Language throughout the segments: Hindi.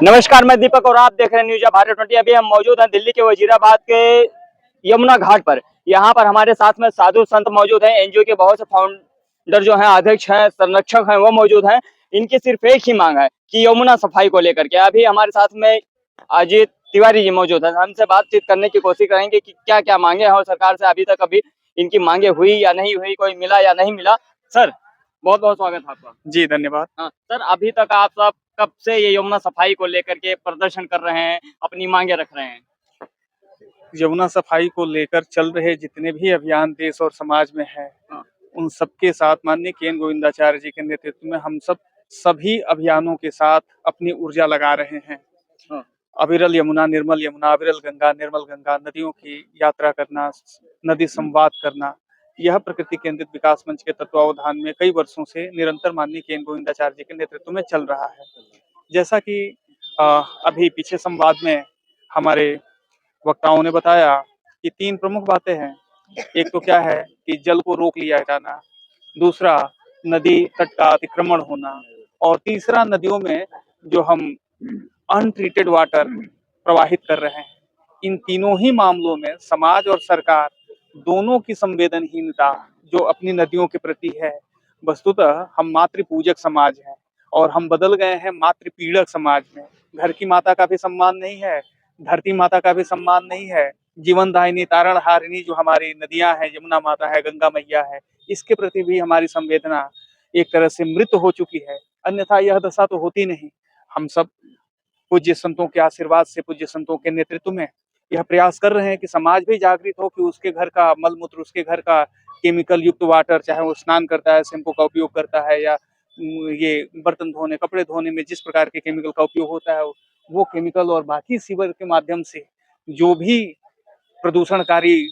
नमस्कार, मैं दीपक और आप देख रहे हैं न्यूज़ भारत 20। अभी हम मौजूद हैं दिल्ली के वजीराबाद के यमुना घाट पर। यहाँ पर हमारे साथ में साधु संत मौजूद हैं, एनजीओ के बहुत से फाउंडर जो हैं, अध्यक्ष हैं, संरक्षक हैं, वो मौजूद हैं। इनकी सिर्फ एक ही मांग है कि यमुना सफाई को लेकर के। अभी हमारे साथ में अजीत तिवारी जी मौजूद हैं। हमसे बातचीत करने की कोशिश करेंगे कि क्या क्या मांगे हैं और सरकार से अभी तक इनकी मांगे हुई या नहीं हुई, कोई मिला या नहीं मिला। सर, बहुत बहुत स्वागत है आपका। जी धन्यवाद। हाँ सर, अभी तक आप सब कब से ये यमुना सफाई को लेकर के प्रदर्शन कर रहे हैं, अपनी मांगे रख रहे हैं? यमुना सफाई को लेकर चल रहे जितने भी अभियान देश और समाज में है, हाँ। उन सबके साथ माननीय के एन गोविंदाचार्य जी के नेतृत्व में हम सब सभी अभियानों के साथ अपनी ऊर्जा लगा रहे हैं। हाँ। अविरल यमुना, निर्मल यमुना, अविरल गंगा, निर्मल गंगा, नदियों की यात्रा करना, नदी संवाद करना, यह प्रकृति केंद्रित विकास मंच के तत्वावधान में कई वर्षों से निरंतर माननीय के एन गोविंदाचार्य जी के नेतृत्व में चल रहा है। जैसा कि अभी पीछे संवाद में हमारे वक्ताओं ने बताया कि 3 प्रमुख बातें हैं। एक तो क्या है कि जल को रोक लिया जाना, दूसरा नदी तट का अतिक्रमण होना, और तीसरा नदियों में जो हम अनट्रीटेड वाटर प्रवाहित कर रहे हैं। इन तीनों ही मामलों में समाज और सरकार दोनों की संवेदनहीनता जो अपनी नदियों के प्रति है। वस्तुतः हम मातृ पूजक समाज हैं और हम बदल गए हैं मातृ पीड़क समाज में। घर की माता का भी सम्मान नहीं है, धरती माता का भी सम्मान नहीं है, जीवन दायिनी तारण हारिणी जो हमारी नदियां हैं, यमुना माता है, गंगा मैया है, इसके प्रति भी हमारी संवेदना एक तरह से मृत हो चुकी है। अन्यथा यह दशा तो होती नहीं। हम सब पूज्य संतों के आशीर्वाद से, पूज्य संतों के नेतृत्व में यह प्रयास कर रहे हैं कि समाज भी जागृत हो कि उसके घर का मल मूत्र, उसके घर का केमिकल युक्त वाटर, चाहे वो स्नान करता है, शैम्पू का उपयोग करता है, या ये बर्तन धोने, कपड़े धोने में जिस प्रकार के केमिकल का उपयोग होता है, वो केमिकल और बाकी सीवर के माध्यम से जो भी प्रदूषणकारी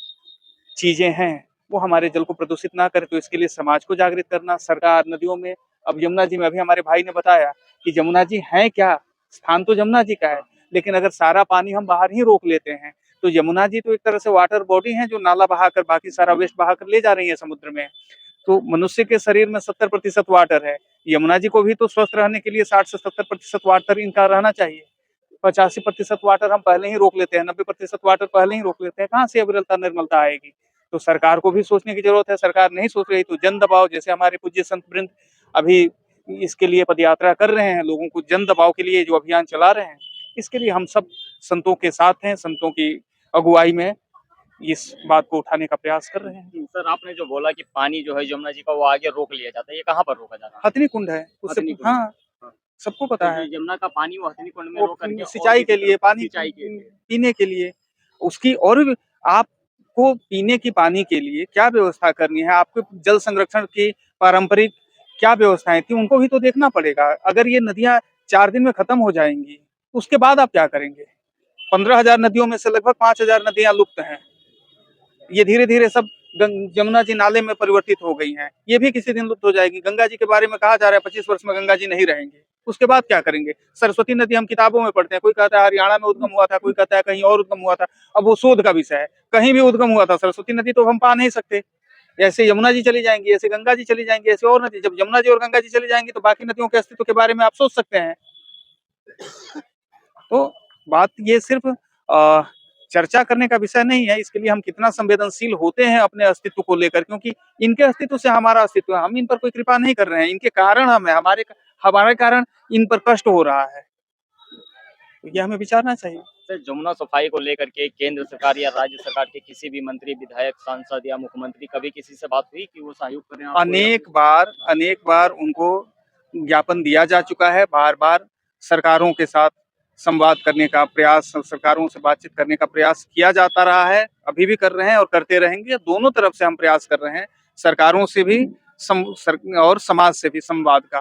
चीजें हैं वो हमारे जल को प्रदूषित ना करे। तो इसके लिए समाज को जागृत करना, सरकार नदियों में, अब यमुना जी में अभी हमारे भाई ने बताया कि यमुना जी है क्या, स्थान तो यमुना जी का है, लेकिन अगर सारा पानी हम बाहर ही रोक लेते हैं तो यमुना जी तो एक तरह से वाटर बॉडी है जो नाला बहाकर बाकी सारा वेस्ट बहाकर ले जा रही है समुद्र में। तो मनुष्य के शरीर में 70% वाटर है, यमुना जी को भी तो स्वस्थ रहने के लिए 60 से 70% वाटर इनका रहना चाहिए। 85% वाटर हम पहले ही रोक लेते हैं, 90% वाटर पहले ही रोक लेते हैं, कहाँ से अविरलता निर्मलता आएगी? तो सरकार को भी सोचने की जरूरत है। सरकार नहीं सोच रही तो जन दबाव, जैसे हमारे पूज्य संत वृंद अभी इसके लिए पदयात्रा कर रहे हैं, लोगों को जन दबाव के लिए जो अभियान चला रहे हैं, इसके लिए हम सब संतों के साथ हैं, संतों की अगुवाई में इस बात को उठाने का प्रयास कर रहे हैं। सर, आपने जो बोला कि पानी जो है यमुना जी का वो आगे रोक लिया जाता है, ये कहाँ पर रोका जाता है? हथनी कुंड है उससे, हथनी कुंड। हाँ हाँ। सबको पता है। यमुना का पानी वो हथनी कुंड में वो रोक करके सिंचाई के लिए, पानी सिंचाई के लिए, पीने के लिए, उसकी और भी आपको पीने की पानी के लिए क्या व्यवस्था करनी है, आपको जल संरक्षण की पारंपरिक क्या व्यवस्थाएं थी, उनको भी तो देखना पड़ेगा। अगर ये नदियां 4 दिन में खत्म हो जाएंगी उसके बाद आप क्या करेंगे? 15,000 नदियों में से लगभग 5,000 नदियां लुप्त हैं। ये धीरे धीरे सब यमुना जी नाले में परिवर्तित हो गई हैं, ये भी किसी दिन लुप्त हो जाएगी। गंगा जी के बारे में कहा जा रहा है 25 वर्ष में गंगा जी नहीं रहेंगे, उसके बाद क्या करेंगे? सरस्वती नदी हम किताबों में पढ़ते हैं, कोई कहता है हरियाणा में उद्गम हुआ था, कोई कहता है कहीं और उद्गम हुआ था। अब वो शोध का विषय है, कहीं भी उद्गम हुआ था, सरस्वती नदी तो हम पा नहीं सकते। ऐसे यमुना जी चली जाएंगी, ऐसे गंगा जी चली जाएंगी, ऐसे और नदी। जब यमुना जी और गंगा जी चली जाएंगी तो बाकी नदियों के अस्तित्व के बारे में आप सोच सकते हैं। तो बात ये सिर्फ चर्चा करने का विषय नहीं है, इसके लिए हम कितना संवेदनशील होते हैं अपने अस्तित्व को लेकर, क्योंकि इनके अस्तित्व से हमारा अस्तित्व है। हम इन पर कोई कृपा नहीं कर रहे हैं, इनके कारण हम है, हमारे कारण इन पर कष्ट हो रहा है, तो ये हमें विचारना चाहिए। सर, यमुना सफाई को लेकर के केंद्र सरकार या राज्य सरकार के किसी भी मंत्री, विधायक, सांसद या मुख्यमंत्री कभी किसी से बात हुई कि वो सहयोग करें आपको? अनेक बार उनको ज्ञापन दिया जा चुका है। बार बार सरकारों के साथ संवाद करने का प्रयास, सरकारों से बातचीत करने का प्रयास किया जाता रहा है, अभी भी कर रहे हैं और करते रहेंगे। दोनों तरफ से हम प्रयास कर रहे हैं, सरकारों से भी और समाज से भी संवाद का,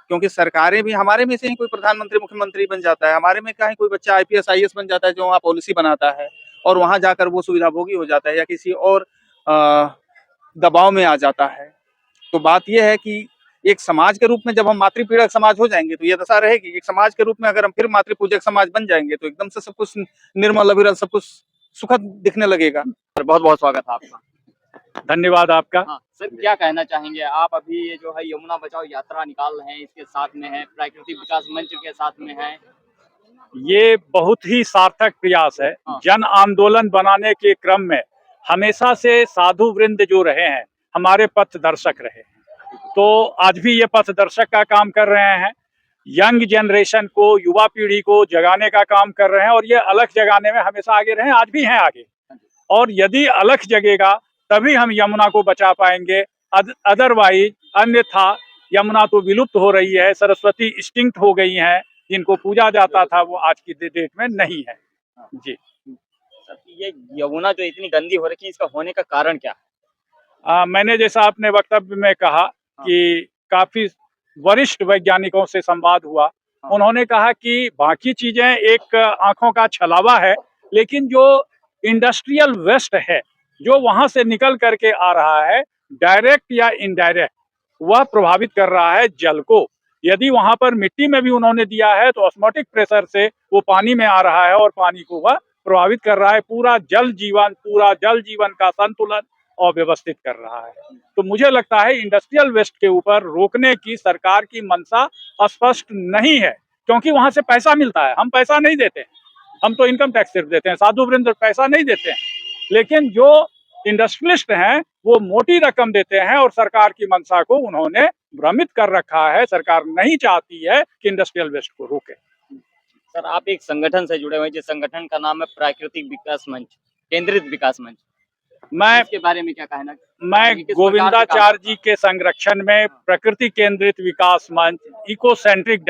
क्योंकि सरकारें भी, हमारे में से ही कोई प्रधानमंत्री मुख्यमंत्री बन जाता है, हमारे में कहीं कोई बच्चा IPS IAS बन जाता है जो वहाँ पॉलिसी बनाता है और वहां जाकर वो सुविधाभोगी हो जाता है या किसी और दबाव में आ जाता है। तो बात यह है कि एक समाज के रूप में जब हम मातृपीड़क समाज हो जाएंगे तो ये दशा रहेगी। एक समाज के रूप में अगर हम फिर मातृपूजक समाज बन जाएंगे तो एकदम से सब कुछ निर्मल अविरल, सब कुछ सुखद दिखने लगेगा। बहुत बहुत स्वागत है आपका। धन्यवाद आपका। हाँ सर, क्या कहना चाहेंगे आप? अभी ये जो है यमुना बचाओ यात्रा निकाल रहे हैं, इसके साथ में है प्राकृतिक विकास मंच के साथ में है, ये बहुत ही सार्थक प्रयास है। हाँ। जन आंदोलन बनाने के क्रम में हमेशा से साधु वृंद जो रहे हैं हमारे पथ दर्शक रहे हैं, तो आज भी ये पथ दर्शक का काम कर रहे हैं। यंग जनरेशन को, युवा पीढ़ी को जगाने का काम कर रहे हैं और ये अलख जगाने में हमेशा आगे रहे, आज भी हैं आगे। और यदि अलख जगेगा तभी हम यमुना को बचा पाएंगे, अदरवाइज अन्यथा यमुना तो विलुप्त हो रही है, सरस्वती एक्सटिंक्ट हो गई हैं, जिनको पूजा जाता था वो आज की डेट में नहीं है। जी सर, ये यमुना जो इतनी गंदी हो रखी है, इसका होने का कारण क्या है? मैंने जैसा अपने वक्तव्य में कहा कि काफी वरिष्ठ वैज्ञानिकों से संवाद हुआ, उन्होंने कहा कि बाकी चीजें एक आंखों का छलावा है, लेकिन जो इंडस्ट्रियल वेस्ट है जो वहां से निकल करके आ रहा है, डायरेक्ट या इनडायरेक्ट, वह प्रभावित कर रहा है जल को। यदि वहां पर मिट्टी में भी उन्होंने दिया है तो ऑस्मोटिक प्रेशर से वो पानी में आ रहा है और पानी को वह प्रभावित कर रहा है, पूरा जल जीवन का संतुलन अव्यवस्थित कर रहा है। तो मुझे लगता है इंडस्ट्रियल वेस्ट के ऊपर रोकने की सरकार की मंशा स्पष्ट नहीं है, क्योंकि वहां से पैसा मिलता है, हम पैसा नहीं देते हैं, हम तो इनकम टैक्स सिर्फ देते हैं, साधु वृंद पैसा नहीं देते हैं। लेकिन जो इंडस्ट्रियलिस्ट हैं वो मोटी रकम देते हैं और सरकार की मंशा को उन्होंने भ्रमित कर रखा है। सरकार नहीं चाहती है कि इंडस्ट्रियल वेस्ट को रोके। सर, आप एक संगठन से जुड़े हुए हैं, जिस संगठन का नाम है प्राकृतिक विकास मंच, केंद्रित विकास मंच। मैं इसके बारे में क्या कहना? गोविंदाचार्य जी के संरक्षण में प्रकृति केंद्रित विकास मंच, इको सेंट्रिक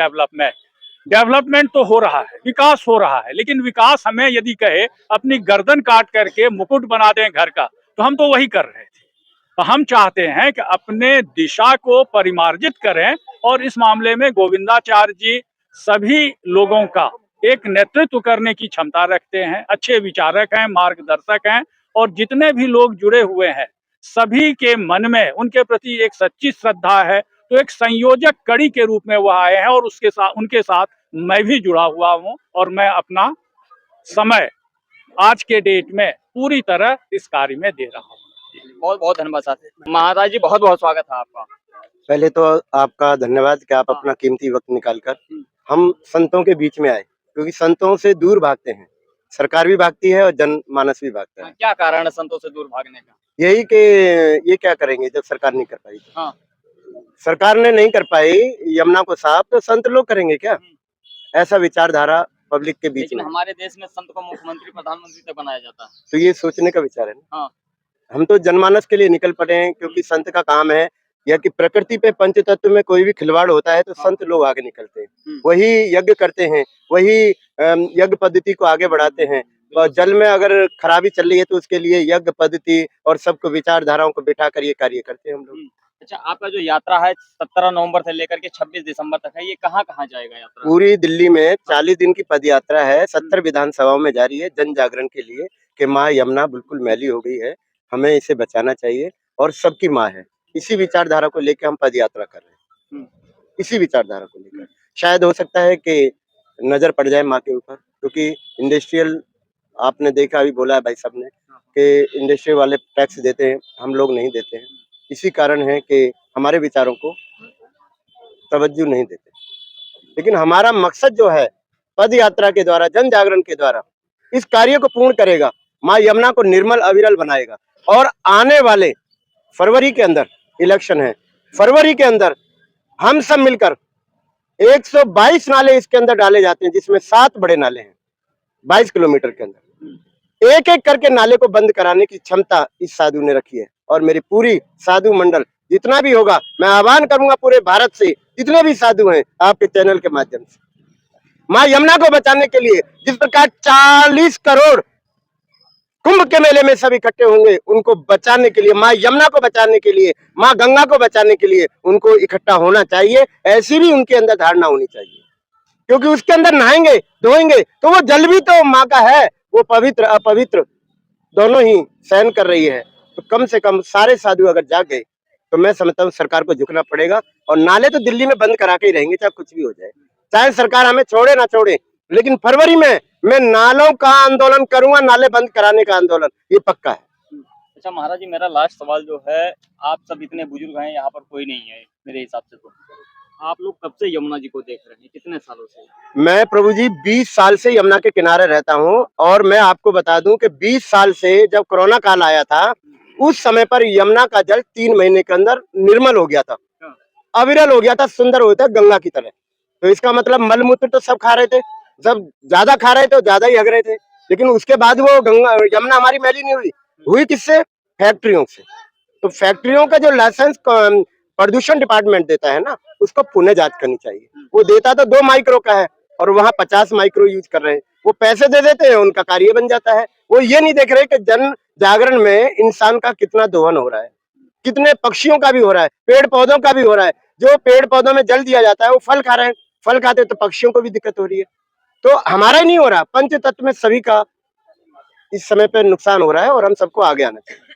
डेवलपमेंट तो हो रहा है, विकास हो रहा है, लेकिन विकास हमें यदि कहे अपनी गर्दन काट करके मुकुट बना दें घर का, तो हम तो वही कर रहे थे। तो हम चाहते हैं कि अपने दिशा को परिमार्जित करें, और इस मामले में गोविंदाचार्य जी सभी लोगों का एक नेतृत्व करने की क्षमता रखते हैं, अच्छे विचारक हैं, मार्गदर्शक हैं, और जितने भी लोग जुड़े हुए हैं सभी के मन में उनके प्रति एक सच्ची श्रद्धा है। तो एक संयोजक कड़ी के रूप में वो आए हैं और उनके साथ मैं भी जुड़ा हुआ हूं, और मैं अपना समय आज के डेट में पूरी तरह इस कार्य में दे रहा हूँ। बहुत बहुत धन्यवाद सर। महाराज जी, बहुत बहुत स्वागत है आपका। पहले तो आपका धन्यवाद कि आप अपना कीमती वक्त निकालकर हम संतों के बीच में आए, क्योंकि संतों से दूर भागते हैं, सरकार भी भागती है और जनमानस भी भागता है। क्या कारण है संतों से दूर भागने का? यही कि ये क्या करेंगे जब सरकार नहीं कर पाई तो। हाँ। सरकार ने नहीं कर पाई यमुना को साफ, तो संत लोग करेंगे क्या? ऐसा विचारधारा पब्लिक के बीच में। हमारे देश में संत को मुख्यमंत्री प्रधानमंत्री तक बनाया जाता है, तो ये सोचने का विचार है ना। हाँ। हम तो जनमानस के लिए निकल पड़े हैं, क्योंकि संत का काम है या कि प्रकृति पे पंच तत्व में कोई भी खिलवाड़ होता है तो संत लोग आगे निकलते हैं, वही यज्ञ करते हैं, वही यज्ञ पद्धति को आगे बढ़ाते हैं। और जल में अगर खराबी चल रही है तो उसके लिए यज्ञ पद्धति और सबको विचारधाराओं को बिठा कर ये कार्य करते हैं हम लोग। अच्छा, आपका जो यात्रा है 17 नवंबर से लेकर के 26 दिसंबर तक है, ये कहाँ कहाँ जाएगा यात्रा? पूरी दिल्ली में 40 दिन की पद यात्रा है, 70 विधानसभाओं में जारी है, जन जागरण के लिए कि माँ यमुना बिल्कुल मैली हो गई है, हमें इसे बचाना चाहिए और सबकी माँ है। इसी विचारधारा को लेकर हम पद यात्रा कर रहे हैं, इसी विचारधारा को लेकर। शायद हो सकता है कि नजर पड़ जाए माँ के ऊपर, क्योंकि इंडस्ट्रियल, आपने देखा अभी बोला है भाई साहब ने कि इंडस्ट्री वाले टैक्स देते हैं, हम लोग नहीं देते हैं। इसी कारण है कि हमारे विचारों को तवज्जो नहीं देते। लेकिन हमारा मकसद जो है पद यात्रा के द्वारा, जन जागरण के द्वारा इस कार्य को पूर्ण करेगा, माँ यमुना को निर्मल अविरल बनाएगा। और आने वाले फरवरी के अंदर इलेक्शन है, फरवरी के अंदर हम सब मिलकर 122 नाले इसके अंदर डाले जाते हैं, जिसमें 7 बड़े नाले हैं 22 किलोमीटर के अंदर। एक एक करके नाले को बंद कराने की क्षमता इस साधु ने रखी है। और मेरी पूरी साधु मंडल जितना भी होगा, मैं आह्वान करूंगा पूरे भारत से जितने भी साधु हैं आपके चैनल के माध्यम से, माँ यमुना को बचाने के लिए जिस प्रकार 40 करोड़ कुंभ के मेले में सब इकट्ठे होंगे, उनको बचाने के लिए, माँ यमुना को बचाने के लिए, माँ गंगा को बचाने के लिए उनको इकट्ठा होना चाहिए। ऐसी भी उनके अंदर धारणा होनी चाहिए, क्योंकि उसके अंदर नहाएंगे धोएंगे तो वो जल भी तो माँ का है, वो पवित्र अपवित्र दोनों ही सहन कर रही है। तो कम से कम सारे साधु अगर जाग गए तो मैं समझता हूँ सरकार को झुकना पड़ेगा। और नाले तो दिल्ली में बंद करा के ही रहेंगे, चाहे कुछ भी हो जाए, चाहे सरकार हमें छोड़े ना छोड़े। लेकिन फरवरी में मैं नालों का आंदोलन करूंगा, नाले बंद कराने का आंदोलन, ये पक्का है। अच्छा महाराज जी, मेरा लास्ट सवाल जो है, आप सब इतने बुजुर्ग हैं, यहाँ पर कोई नहीं है मेरे हिसाब से, तो आप लोग कब से यमुना जी को देख रहे हैं, कितने सालों से? मैं प्रभु जी 20 साल से यमुना के किनारे रहता हूँ और मैं आपको बता दूं कि 20 साल से जब कोरोना काल आया था उस समय पर यमुना का जल 3 महीने के अंदर निर्मल हो गया था, अविरल हो गया था, सुंदर हो गया था गंगा की तरह। तो इसका मतलब मलमूत्र तो सब खा रहे थे, सब ज्यादा खा रहे थे, ज्यादा ही हग रहे थे, लेकिन उसके बाद वो गंगा यमुना हमारी मैली नहीं हुई किससे? फैक्ट्रियों से। तो फैक्ट्रियों का जो लाइसेंस प्रदूषण डिपार्टमेंट देता है ना, उसको पुनः जांच करनी चाहिए। वो देता तो 2 माइक्रो का है और वहाँ 50 माइक्रो यूज कर रहे हैं। वो पैसे दे देते हैं, उनका कार्य बन जाता है। वो ये नहीं देख रहे कि जन जागरण में इंसान का कितना दोहन हो रहा है, कितने पक्षियों का भी हो रहा है, पेड़ पौधों का भी हो रहा है। जो पेड़ पौधों में जल दिया जाता है वो फल खा रहे हैं, फल खाते तो पक्षियों को भी दिक्कत हो रही है। तो हमारा ही नहीं हो रहा, पंच तत्व में सभी का इस समय पे नुकसान हो रहा है और हम सबको आगे आना चाहिए।